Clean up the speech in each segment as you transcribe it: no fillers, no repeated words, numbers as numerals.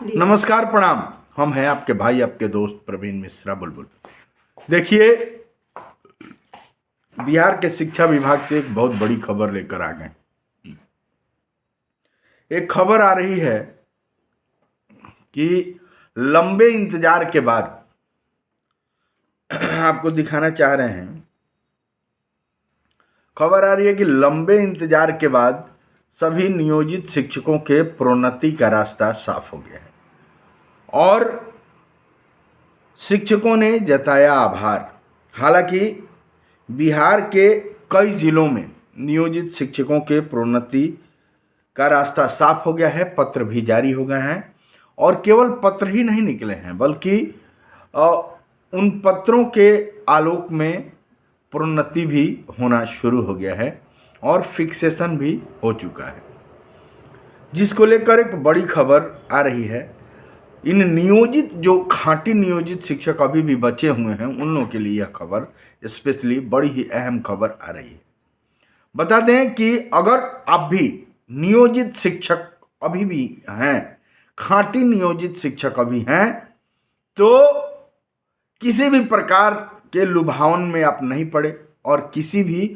नमस्कार, प्रणाम। हम हैं आपके भाई, आपके दोस्त प्रवीण मिश्रा बुलबुल। देखिए, बिहार के शिक्षा विभाग से एक बहुत बड़ी खबर लेकर आ गए। एक खबर आ रही है कि लंबे इंतजार के बाद आपको दिखाना चाह रहे हैं। खबर आ रही है कि लंबे इंतजार के बाद सभी नियोजित शिक्षकों के प्रोन्नति का रास्ता साफ हो गया है और शिक्षकों ने जताया आभार। हालांकि बिहार के कई जिलों में नियोजित शिक्षकों के प्रोन्नति का रास्ता साफ हो गया है, पत्र भी जारी हो गए हैं और केवल पत्र ही नहीं निकले हैं बल्कि उन पत्रों के आलोक में प्रोन्नति भी होना शुरू हो गया है और फिक्सेशन भी हो चुका है, जिसको लेकर एक बड़ी खबर आ रही है। इन नियोजित जो खांटी नियोजित शिक्षक अभी भी बचे हुए हैं उन लोगों के लिए यह खबर स्पेशली बड़ी ही अहम खबर आ रही है। बता दें कि अगर आप भी नियोजित शिक्षक अभी भी हैं, खांटी नियोजित शिक्षक अभी हैं, तो किसी भी प्रकार के लुभावन में आप नहीं पड़े और किसी भी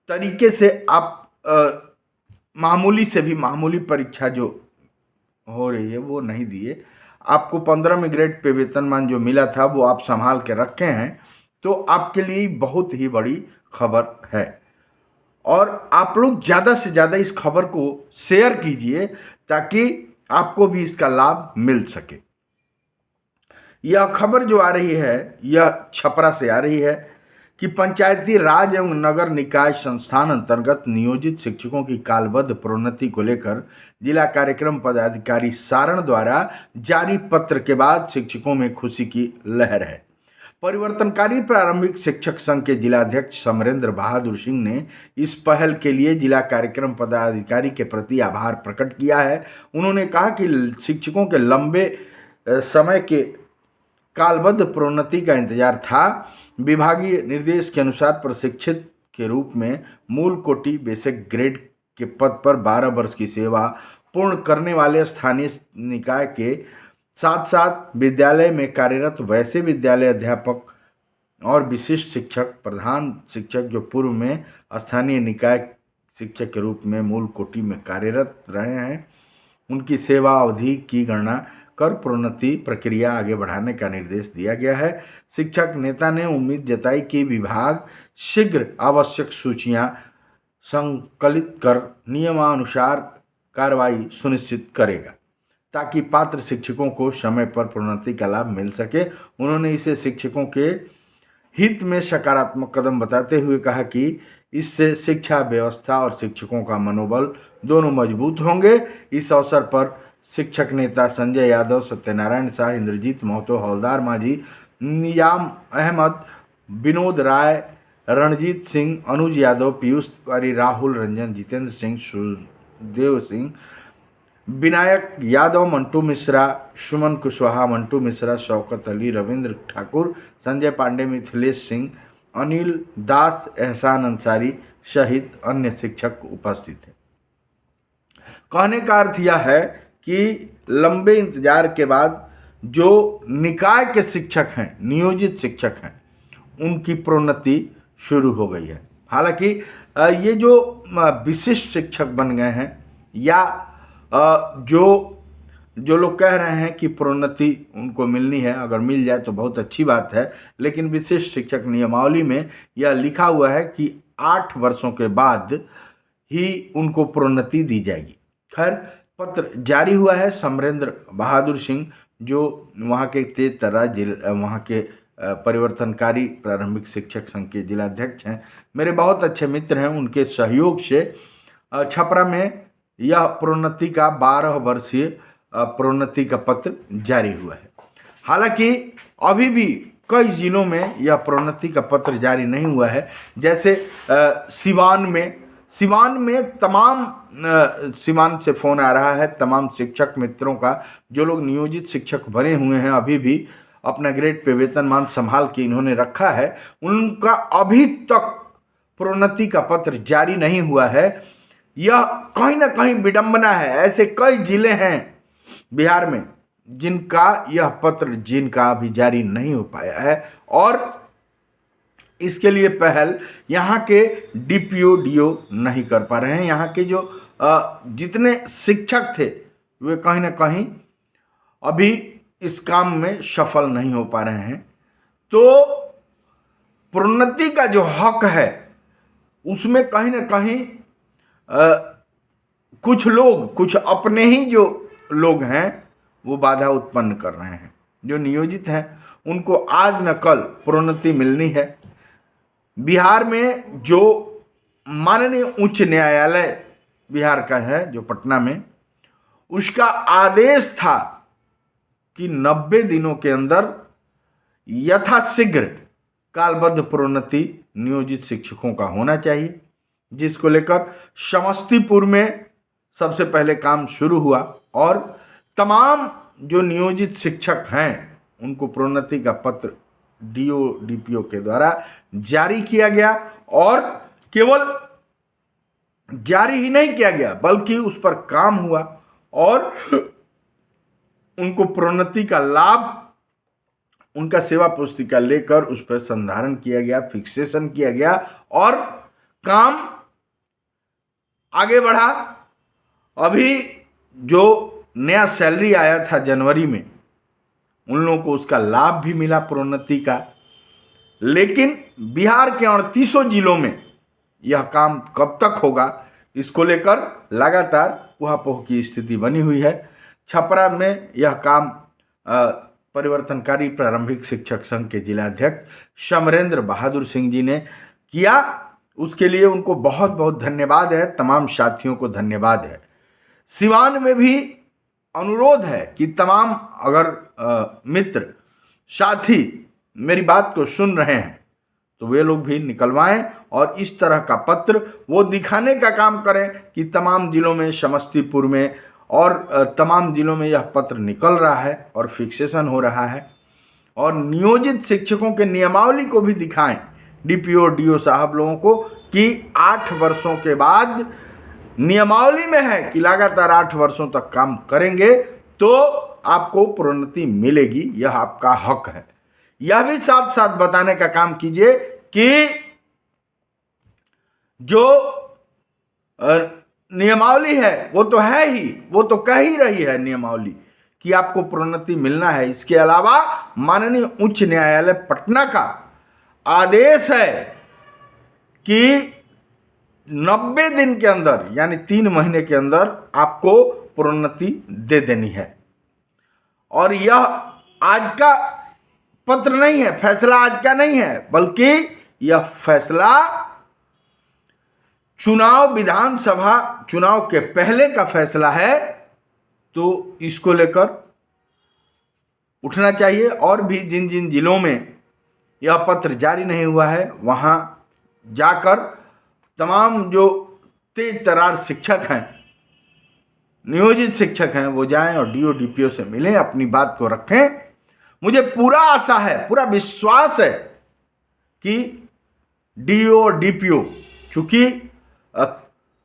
तरीके से आप मामूली से भी मामूली परीक्षा जो हो रही है वो नहीं दिए। आपको 15वें ग्रेड पे वेतनमान जो मिला था वो आप संभाल के रखे हैं, तो आपके लिए बहुत ही बड़ी खबर है और आप लोग ज़्यादा से ज़्यादा इस खबर को शेयर कीजिए ताकि आपको भी इसका लाभ मिल सके। यह खबर जो आ रही है यह छपरा से आ रही है कि पंचायती राज एवं नगर निकाय संस्थान अंतर्गत नियोजित शिक्षकों की कालबद्ध प्रोन्नति को लेकर जिला कार्यक्रम पदाधिकारी सारण द्वारा जारी पत्र के बाद शिक्षकों में खुशी की लहर है। परिवर्तनकारी प्रारंभिक शिक्षक संघ के जिलाध्यक्ष समरेंद्र बहादुर सिंह ने इस पहल के लिए जिला कार्यक्रम पदाधिकारी के प्रति आभार प्रकट किया है। उन्होंने कहा कि शिक्षकों के लंबे समय के कालबद्ध प्रोन्नति का इंतजार था। विभागीय निर्देश के अनुसार प्रशिक्षित के रूप में मूल कोटि बेसिक ग्रेड के पद पर 12 वर्ष की सेवा पूर्ण करने वाले स्थानीय निकाय के साथ साथ विद्यालय में कार्यरत वैसे विद्यालय अध्यापक और विशिष्ट शिक्षक, प्रधान शिक्षक जो पूर्व में स्थानीय निकाय शिक्षक के रूप में मूल कोटि में कार्यरत रहे हैं, उनकी सेवा अवधि की गणना कर प्रोन्नति प्रक्रिया आगे बढ़ाने का निर्देश दिया गया है। शिक्षक नेता ने उम्मीद जताई कि विभाग शीघ्र आवश्यक सूचियां संकलित कर नियमानुसार कार्रवाई सुनिश्चित करेगा ताकि पात्र शिक्षकों को समय पर प्रोन्नति का लाभ मिल सके। उन्होंने इसे शिक्षकों के हित में सकारात्मक कदम बताते हुए कहा कि इससे शिक्षा व्यवस्था और शिक्षकों का मनोबल दोनों मजबूत होंगे। इस अवसर पर शिक्षक नेता संजय यादव, सत्यनारायण शाह, इंद्रजीत महतो, हवलदार माझी, नियाम अहमद, विनोद राय, रणजीत सिंह, अनुज यादव, पीयूष तिवारी, राहुल रंजन, जितेंद्र सिंह, सुदेव सिंह, विनायक यादव, मंटू मिश्रा, सुमन कुशवाहा, मंटू मिश्रा, शौकत अली, रविंद्र ठाकुर, संजय पांडे, मिथिलेश सिंह, अनिल दास, एहसान अंसारी सहित अन्य शिक्षक उपस्थित हैं। कहने का अर्थ यह है कि लंबे इंतजार के बाद जो निकाय के शिक्षक हैं, नियोजित शिक्षक हैं, उनकी प्रोन्नति शुरू हो गई है। हालांकि ये जो विशिष्ट शिक्षक बन गए हैं या जो लोग कह रहे हैं कि प्रोन्नति उनको मिलनी है, अगर मिल जाए तो बहुत अच्छी बात है, लेकिन विशिष्ट शिक्षक नियमावली में यह लिखा हुआ है कि 8 वर्षों के बाद ही उनको प्रोन्नति दी जाएगी। खैर, पत्र जारी हुआ है। समरेंद्र बहादुर सिंह जो वहाँ के तेज तर्रार वहाँ के परिवर्तनकारी प्रारंभिक शिक्षक संघ के जिलाध्यक्ष हैं, मेरे बहुत अच्छे मित्र हैं। उनके सहयोग से छपरा में यह प्रोन्नति का 12 वर्षीय प्रोन्नति का पत्र जारी हुआ है। हालांकि अभी भी कई जिलों में यह प्रोन्नति का पत्र जारी नहीं हुआ है। जैसे सिवान में तमाम सिवान से फ़ोन आ रहा है तमाम शिक्षक मित्रों का जो लोग नियोजित शिक्षक बने हुए हैं, अभी भी अपना ग्रेड पे वेतनमान संभाल के इन्होंने रखा है, उनका अभी तक प्रोन्नति का पत्र जारी नहीं हुआ है। यह कहीं ना कहीं विडंबना है। ऐसे कई जिले हैं बिहार में जिनका यह पत्र जिनका अभी जारी नहीं हो पाया है, और इसके लिए पहल यहाँ के डीपीओ डीओ नहीं कर पा रहे हैं। यहाँ के जो जितने शिक्षक थे वे कहीं ना कहीं अभी इस काम में सफल नहीं हो पा रहे हैं। तो प्रोन्नति का जो हक है उसमें कहीं ना कहीं कुछ लोग, कुछ अपने ही जो लोग हैं वो बाधा उत्पन्न कर रहे हैं। जो नियोजित हैं उनको आज न कल प्रोन्नति मिलनी है। बिहार में जो माननीय उच्च न्यायालय बिहार का है जो पटना में, उसका आदेश था कि 90 दिनों के अंदर यथाशीघ्र कालबद्ध प्रोन्नति नियोजित शिक्षकों का होना चाहिए, जिसको लेकर समस्तीपुर में सबसे पहले काम शुरू हुआ और तमाम जो नियोजित शिक्षक हैं उनको प्रोन्नति का पत्र डीओ डीपीओ के द्वारा जारी किया गया। और केवल जारी ही नहीं किया गया बल्कि उस पर काम हुआ और उनको प्रोन्नति का लाभ, उनका सेवा पुस्तिका लेकर उस पर संधारण किया गया, फिक्सेशन किया गया और काम आगे बढ़ा। अभी जो नया सैलरी आया था जनवरी में, उन लोगों को उसका लाभ भी मिला प्रोन्नति का। लेकिन बिहार के 38 जिलों में यह काम कब तक होगा, इसको लेकर लगातार ऊहापोह की स्थिति बनी हुई है। छपरा में यह काम परिवर्तनकारी प्रारंभिक शिक्षक संघ के जिलाध्यक्ष समरेंद्र बहादुर सिंह जी ने किया, उसके लिए उनको बहुत बहुत धन्यवाद है। तमाम साथियों को धन्यवाद है। सिवान में भी अनुरोध है कि तमाम अगर मित्र साथी मेरी बात को सुन रहे हैं तो वे लोग भी निकलवाएं और इस तरह का पत्र वो दिखाने का काम करें कि तमाम जिलों में, समस्तीपुर में और तमाम जिलों में यह पत्र निकल रहा है और फिक्सेशन हो रहा है। और नियोजित शिक्षकों के नियमावली को भी दिखाएं डीपीओ डीओ साहब लोगों को कि 8 वर्षों के बाद नियमावली में है कि लगातार 8 वर्षों तक काम करेंगे तो आपको प्रोन्नति मिलेगी, यह आपका हक है। यह भी साथ साथ बताने का काम कीजिए कि जो नियमावली है वो तो है ही, वो तो कह ही रही है नियमावली कि आपको प्रोन्नति मिलना है। इसके अलावा माननीय उच्च न्यायालय पटना का आदेश है कि 90 दिन के अंदर यानी 3 महीने के अंदर आपको प्रोन्नति दे देनी है। और यह आज का पत्र नहीं है, फैसला आज का नहीं है, बल्कि यह फैसला चुनाव, विधानसभा चुनाव के पहले का फैसला है। तो इसको लेकर उठना चाहिए। और भी जिन जिन जिलों में यह पत्र जारी नहीं हुआ है वहां जाकर तमाम जो तेज तरार शिक्षक हैं, नियोजित शिक्षक हैं, वो जाएं और डीओ डीपीओ से मिलें, अपनी बात को रखें। मुझे पूरा आशा है, पूरा विश्वास है कि डीओ डीपीओ, चूंकि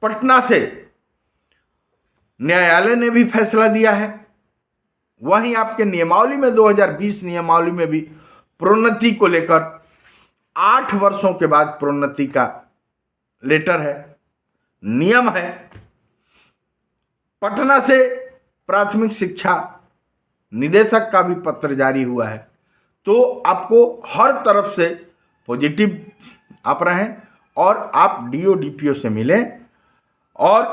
पटना से न्यायालय ने भी फैसला दिया है, वहीं आपके नियमावली में 2020 नियमावली में भी प्रोन्नति को लेकर 8 वर्षों के बाद प्रोन्नति का लेटर है, नियम है। पटना से प्राथमिक शिक्षा निदेशक का भी पत्र जारी हुआ है। तो आपको हर तरफ से पॉजिटिव आप रहें और आप डीओ डीपीओ से मिलें और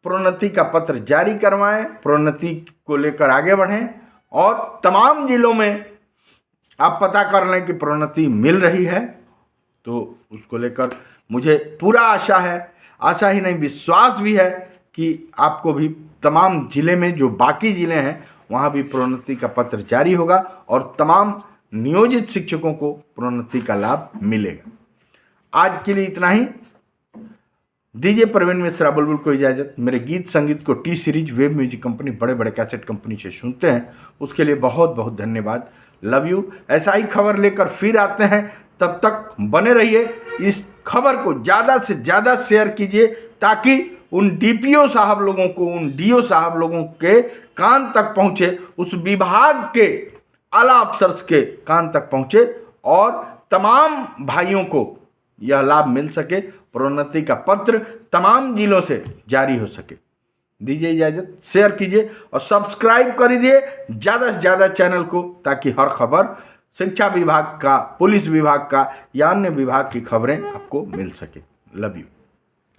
प्रोन्नति का पत्र जारी करवाएं, प्रोन्नति को लेकर आगे बढ़ें और तमाम जिलों में आप पता कर लें कि प्रोन्नति मिल रही है। तो उसको लेकर मुझे पूरा आशा है, आशा ही नहीं विश्वास भी है कि आपको भी तमाम जिले में, जो बाकी जिले हैं वहाँ भी प्रोन्नति का पत्र जारी होगा और तमाम नियोजित शिक्षकों को प्रोन्नति का लाभ मिलेगा। आज के लिए इतना ही। दीजिए प्रवीण मिश्रा बुलबुल को इजाज़त। मेरे गीत संगीत को T series web music company, बड़े बड़े कैसेट कंपनी से सुनते हैं, उसके लिए बहुत बहुत धन्यवाद। Love you. ऐसा ही खबर लेकर फिर आते हैं, तब तक बने रहिए। इस खबर को ज़्यादा से ज़्यादा शेयर कीजिए ताकि उन डीपीओ साहब लोगों को, उन डीओ साहब लोगों के कान तक पहुंचे, उस विभाग के आला अफसर्स के कान तक पहुंचे और तमाम भाइयों को यह लाभ मिल सके, प्रोन्नति का पत्र तमाम जिलों से जारी हो सके। दीजिए इजाज़त, शेयर कीजिए और सब्सक्राइब कर दीजिए ज़्यादा से ज़्यादा चैनल को, ताकि हर खबर शिक्षा विभाग का, पुलिस विभाग का या अन्य विभाग की खबरें आपको मिल सके। Love you.